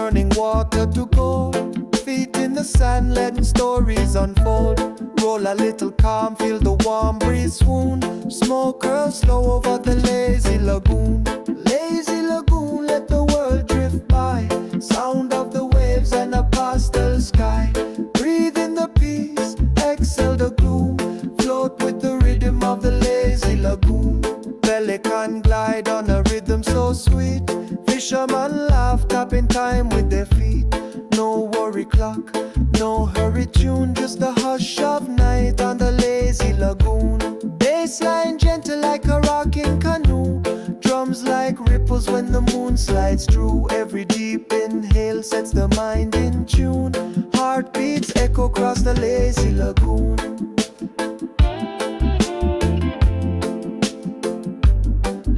turning water to gold. Feet in the sand, letting stories unfold. Roll a little calm, feel the warm breeze swoon. Smoke curls slow over the lazy lagoon. Lazy lagoon, let the world drift by. Sound of the waves and a pastel sky. Breathe in the peace, exhale the gloom. Float with the rhythm of the lazy lagoon. Pelican glide on a rhythm so sweet. Fisherman laugh, tapping time with their feet. No worry clock, no hurry tune, just the hush of night on the lazy lagoon. Bassline gentle like a rocking canoe. Drums like ripples when the moon slides through. Every deep inhale sets the mind in tune. Heartbeats echo across the lazy lagoon.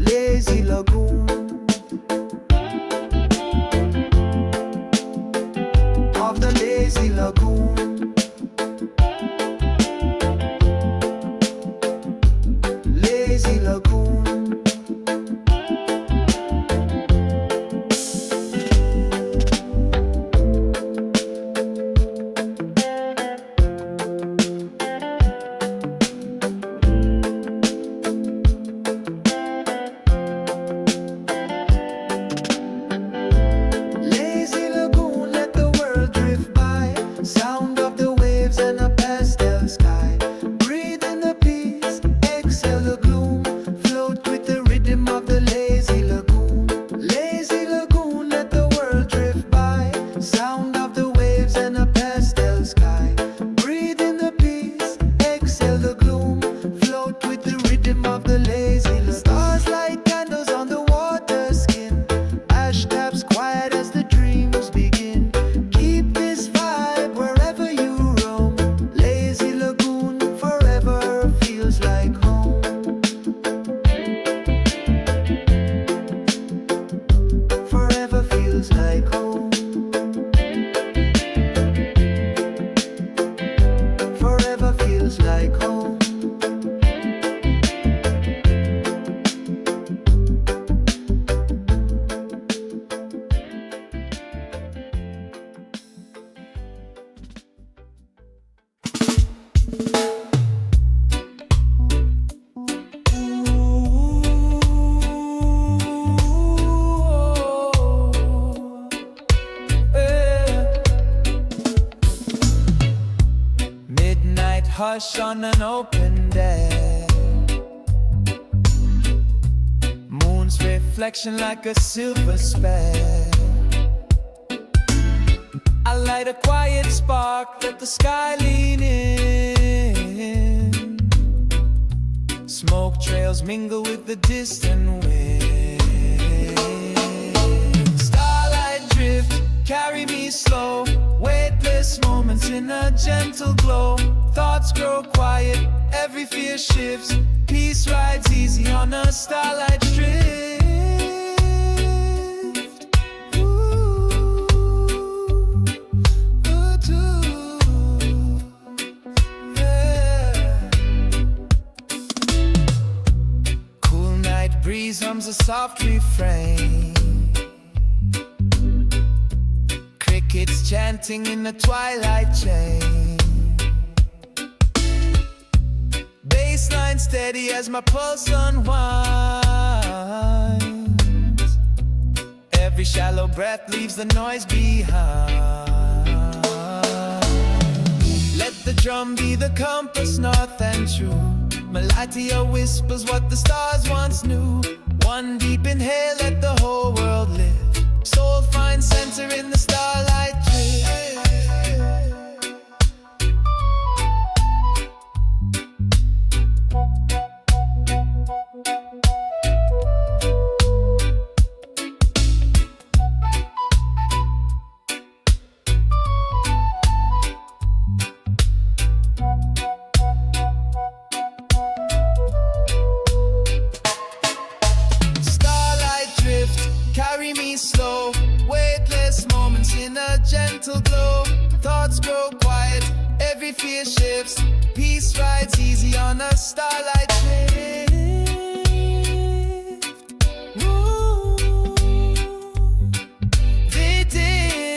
Lazy lagoon. Of the lazy lagoon. Lazy lagoon. Hush on an open day. Moon's reflection like a silver spray. I light a quiet spark, let the sky lean in. Smoke trails mingle with the distant wind. Starlight drift, carry me slow. Weightless moments in a gentle glow. Thoughts grow quiet, every fear shifts. Peace rides easy on a starlight drift. Ooh, yeah. Cool night breeze hums a soft refrain. Crickets chanting in the twilight chain. Bassline steady as my pulse unwinds. Every shallow breath leaves the noise behind. Let the drum be the compass, north and true. Malatia whispers what the stars once knew. One deep inhale, let the whole world live. Soul finds center in the starlight drift. Carry me slow, weightless moments in a gentle glow. Thoughts grow quiet, every fear shifts. Peace rides easy on a starlight drift. Ooh, they did.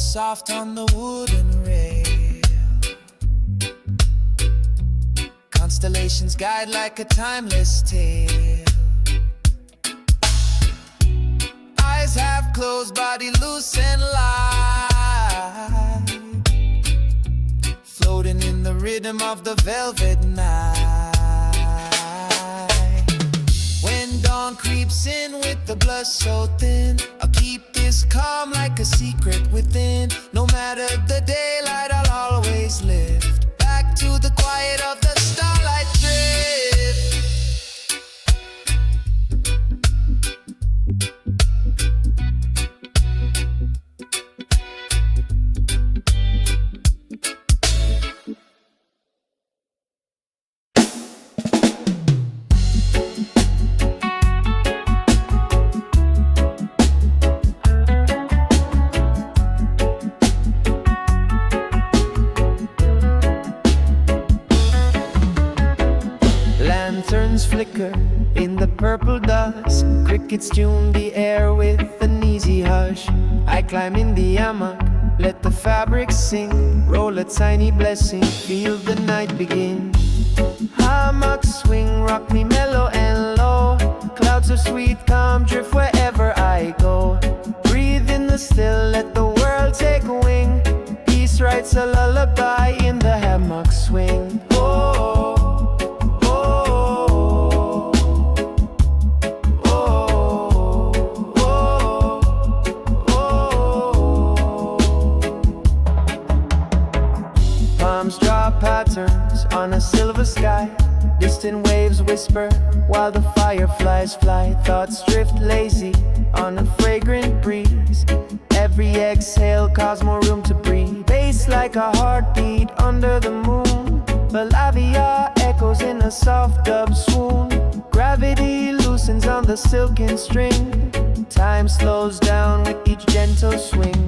soft on the wooden rail. Constellations guide like a timeless tale. Eyes half closed, body loose and light, floating in the rhythm of the velvet night. When dawn creeps in with the blush so thin, I'll keep this calm like a secret within. No matter the daylight, I'll always lift back to the quiet of the Starlight Drift. Lanterns flicker in the purple dusk. Crickets tune the air with an easy hush. I climb in the hammock, let the fabric sing. Roll a tiny blessing, feel the night begin. Hammock swing, rock me mellow and low. Clouds of sweet calm drift wherever I go. Breathe in the still, let the world take wing. Peace writes a lullaby in the hammock swing. Oh, draw patterns on a silver sky. Distant waves whisper while the fireflies fly. Thoughts drift lazy on a fragrant breeze. Every exhale causes more room to breathe. Bass like a heartbeat under the moon. Balavia echoes in a soft dub swoon. Gravity loosens on the silken string. Time slows down with each gentle swing.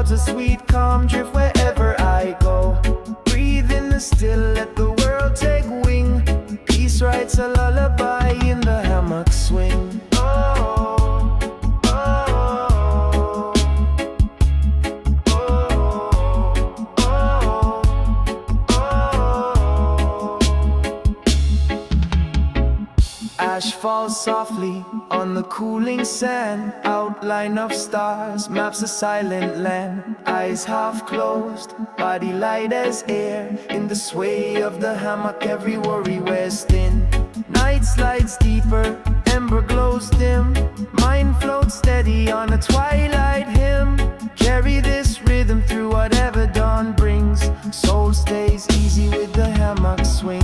A sweet calm drift wherever I go. Breathe in the still, let the world take wing. Peace writes a lullaby in the hammock swing. Oh, oh, oh, oh, oh. Ash falls softly on the cooling sand. Outline of stars maps a silent land. Eyes half closed, body light as air. In the sway of the hammock, every worry wears thin. Night slides deeper, ember glows dim. Mind floats steady on a twilight hymn. Carry this rhythm through whatever dawn brings. Soul stays easy with the hammock swing.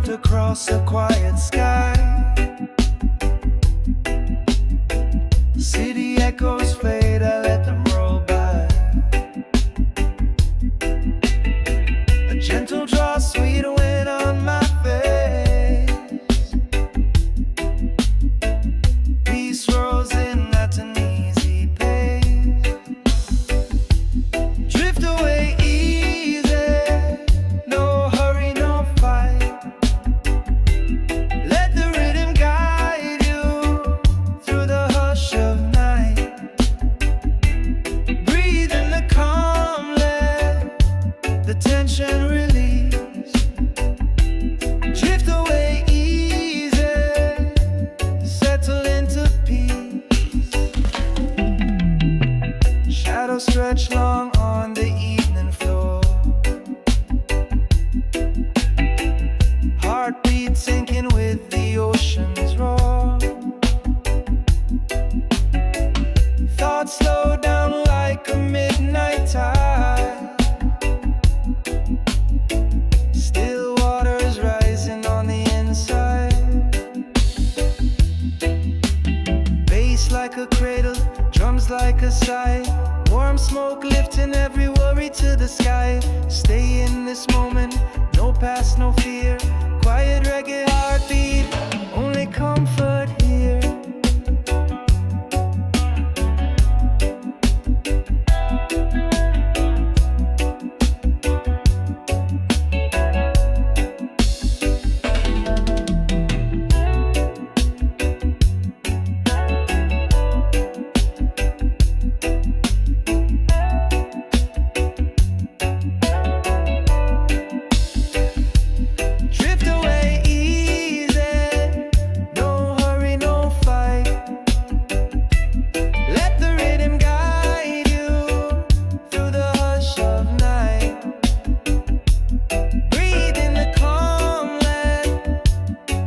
Across a quiet sky, city echoes fade, I let them roll by. A gentle draw, sweet wind on my face. Peace rolls in at an easy pace. Drift away easy, no hurry, no fight. Let the rhythm guide you through the hush of night. smoke lifting every worry to the sky. Stay in this moment, no past, no fear. Quiet reggae heartbeat, only comfort here. Drift away easy, no hurry, no fight. Let the rhythm guide you through the hush of night. Breathe in the calm, let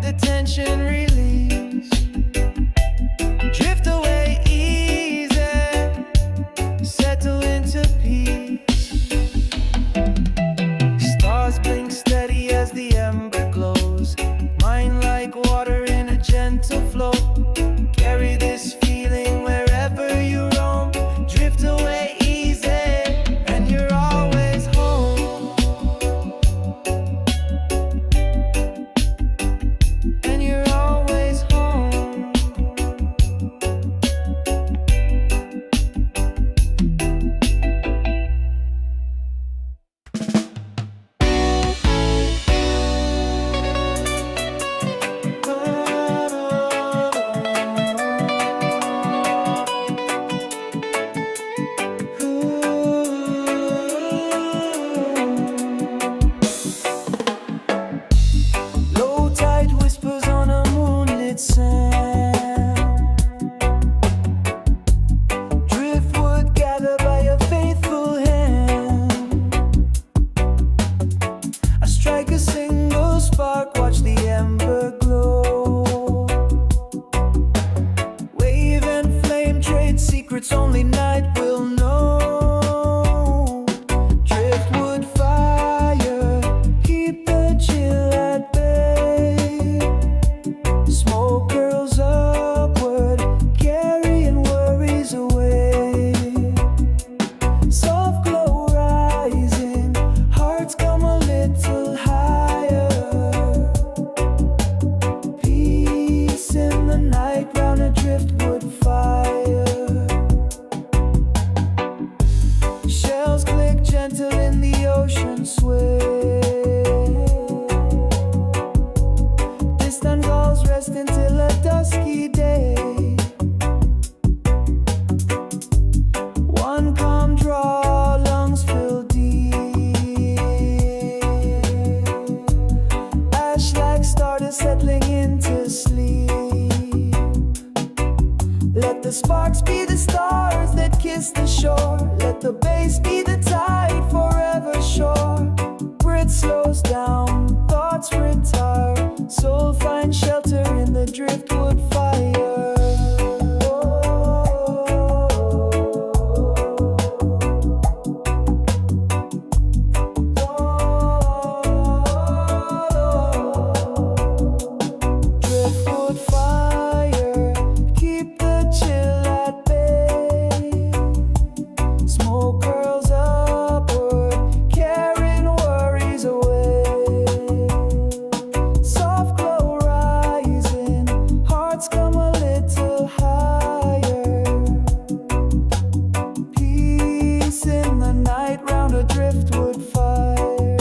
the tension release. Drift away easy, settle into peace. Stars blink steady as the ember glows. Mind like water in a gentle flow. Carry this feeling wherever you roam. Drift away easy, and you're always home. And you're always home. Low tide whispers on a moonlit sand. Driftwood gathered by a faithful hand. I strike a single spark, watch the ember glow. Wave and flame trade secrets only night will know. Driftwood fire, keep the chill at bay. Smoke curls upward, carrying worries away. Soft glow rising, hearts come a little higher. Peace in the night round a driftwood fire. Shells click gentle in the ocean sway. Distant gulls rest until a dusky day. One calm draw, lungs fill deep. Ash like stardust settling into sleep. Let the sparks be the stars that kiss the shore. Let the bass be the tide forever sure. Breath slows down, thoughts retire. Soul finds shelter in the driftwood fire. Driftwood fire, keep the chill at bay. Smoke curls upward, carrying worries away. Soft glow rising, hearts come a little higher. Peace in the night round a driftwood fire.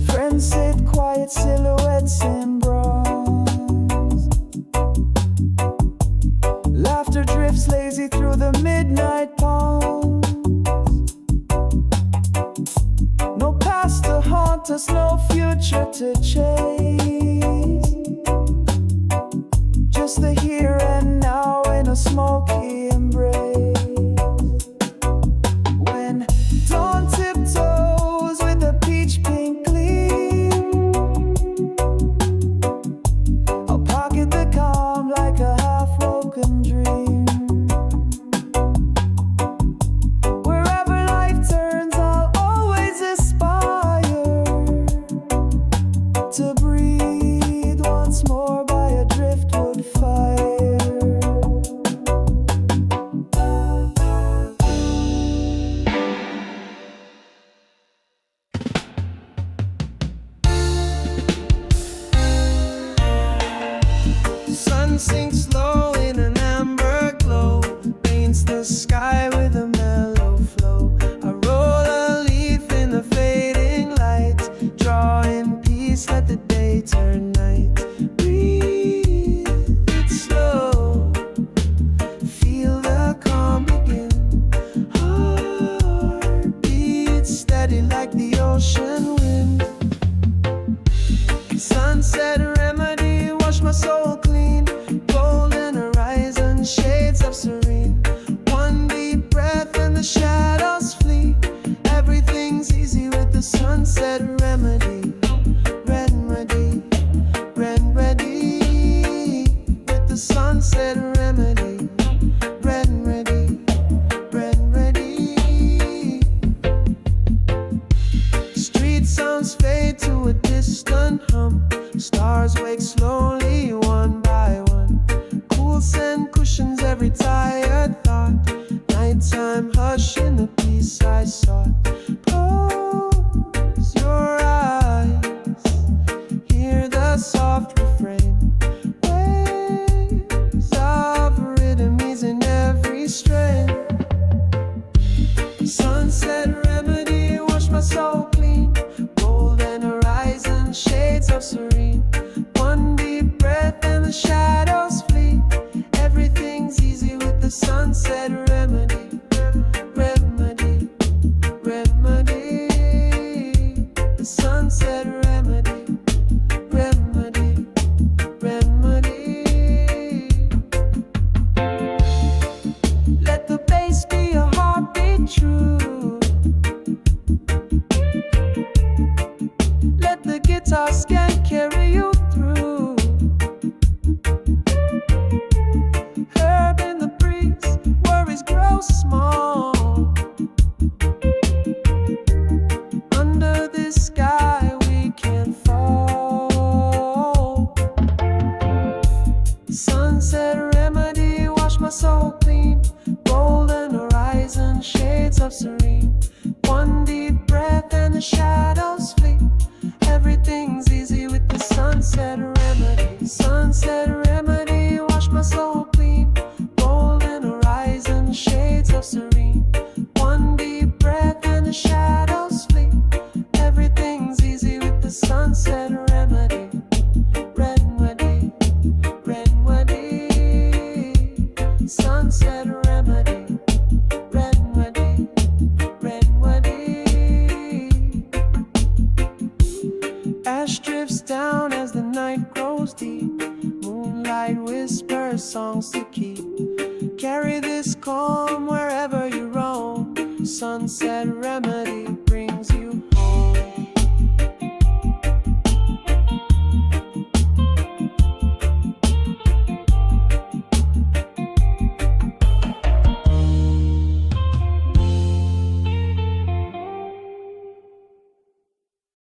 Friends sit quiet, silhouettes in bronze. Laughter drifts lazy through the midnight palms. No past to haunt us, no future to chase. Just the here and now in a smoky embrace. When dawn tiptoes with a peach pink gleam, I'll pocket the calm like a half-woken dream. Wherever life turns, I'll always aspire to breathe once more by a driftwood fire. sinks low in an amber glow, paints the sky with a mellow flow. I roll a leaf in the fading light, draw in peace, let the day turn night. Breathe it slow, feel the calm begin. Heartbeat steady like the ocean wind. Sunset remedy, wash my soul clean. Golden horizon, shades of serene. One deep breath and the shadows flee. Everything's easy with the sunset remedy. Remedy, remedy. With the sunset remedy. Remedy, remedy. Street sounds fade to a distant hum. Stars wake slowly one by one. Cool scent cushions every tired thought. Nighttime hush in the peace I sought. Close your eyes, hear the soft refrain. Waves of rhythm easing every strain. Sunset remedy, wash my soul clean. Golden horizon, shades of serene. One deep breath and the shadows flee. Everything's easy with the sunset remedy. Remedy, remedy. The sunset remedy. Remedy, remedy. Let the bass be your heartbeat true. Let the guitar scale